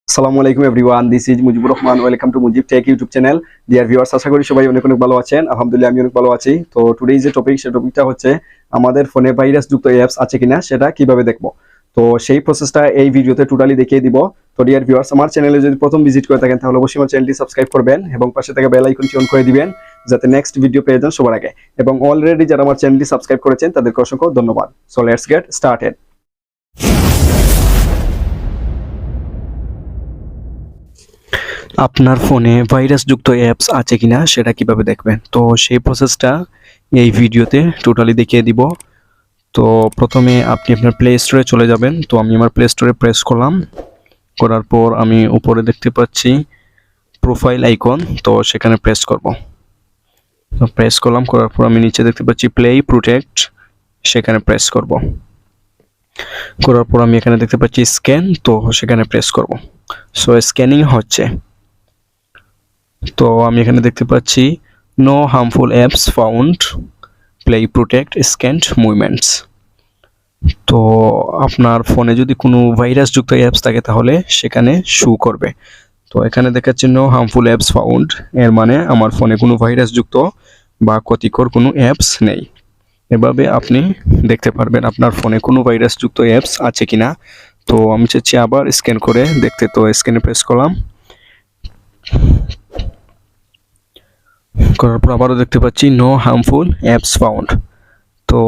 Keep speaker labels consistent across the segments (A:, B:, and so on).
A: আসসালামু আলাইকুম everyone, this is Mujibur Rahman. Welcome to Mujib tech YouTube channel. Dear viewers, আশা করি সবাই অনেক অনেক ভালো আছেন। আলহামদুলিল্লাহ আমি অনেক ভালো আছি। তো টুডে যে টপিক, সেই টপিকটা হচ্ছে আমাদের ফোনে ভাইরাস যুক্ত অ্যাপস আছে কিনা সেটা কিভাবে দেখবো। তো সেই প্রসেসটা এই ভিডিওতে টোটালি দেখিয়ে দিব। তো ডিয়ার ভিউয়ার্স, আমার চ্যানেলে যদি প্রথম ভিজিট করে থাকেন তাহলে অবশ্যই আমার চ্যানেলটি সাবস্ক্রাইব করবেন এবং পাশে থাকা বেল আইকনটি অন করে দিবেন যাতে নেক্সট ভিডিও পেয়ে যান সবার আগে। এবং অলরেডি যারা আমার চ্যানেলটি সাবস্ক্রাইব করেছেন তাদেরকে অসংখ্য ধন্যবাদ। So let's get started. আপনার ফোনে ভাইরাসযুক্ত অ্যাপস আছে কিনা সেটা কিভাবে দেখবেন, তো সেই প্রসেসটা এই ভিডিওতে টোটালি দেখিয়ে দিব। তো প্রথমে আপনি আপনার প্লে স্টোরে চলে যাবেন। তো আমি আমার প্লে স্টোরে প্রেস করলাম, করার পর আমি উপরে দেখতে পাচ্ছি প্রোফাইল আইকন, তো সেখানে প্রেস করব। তো প্রেস করলাম, করার পর আমি নিচে দেখতে পাচ্ছি প্লে প্রোটেক্ট, সেখানে প্রেস করব। করার পর আমি এখানে দেখতে পাচ্ছি স্ক্যান, তো সেখানে প্রেস করব। সো স্ক্যানিং হচ্ছে। তো আমি এখানে দেখতে পাচ্ছি no harmful apps found, Play Protect scanned movements. তো আপনার ফোনে যদি কোনো ভাইরাসযুক্ত অ্যাপস থাকে তাহলে সেখানে শো করবে। তো এখানে দেখাচ্ছে নো হার্মফুল অ্যাপস ফাউন্ড, এর মানে আমার ফোনে কোনো ভাইরাসযুক্ত বা ক্ষতিকর কোনো অ্যাপস নেই। এভাবে আপনি দেখতে পারবেন আপনার ফোনে কোনো ভাইরাসযুক্ত অ্যাপস আছে কিনা। তো আমি চাচ্ছি আবার স্ক্যান করে দেখতে, তো স্ক্যানে প্রেস করলাম, করার পর আবারও দেখতে পাচ্ছি নো হার্মফুল অ্যাপস ফাউন্ড। তো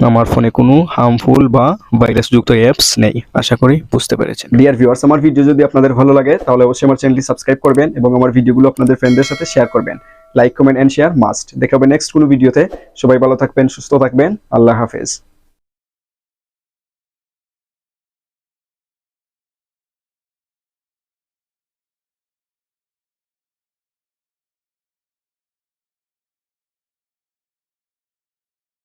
A: আমার ফোনে কোনো হার্মফুল বা ভাইরাসযুক্ত অ্যাপস নেই। আশা করি বুঝতে পেরেছেন। ডিয়ার ভিউয়ার্স, আমার ভিডিও যদি আপনাদের ভালো লাগে তাহলে অবশ্যই আমার চ্যানেলটি সাবস্ক্রাইব করবেন এবং আমার ভিডিওগুলো আপনাদের ফ্রেন্ডদের সাথে শেয়ার করবেন। Like, comment and share must. দেখা হবে নেক্সট কোনো ভিডিওতে। সবাই ভালো থাকবেন, সুস্থ থাকবেন। আল্লাহ হাফেজ।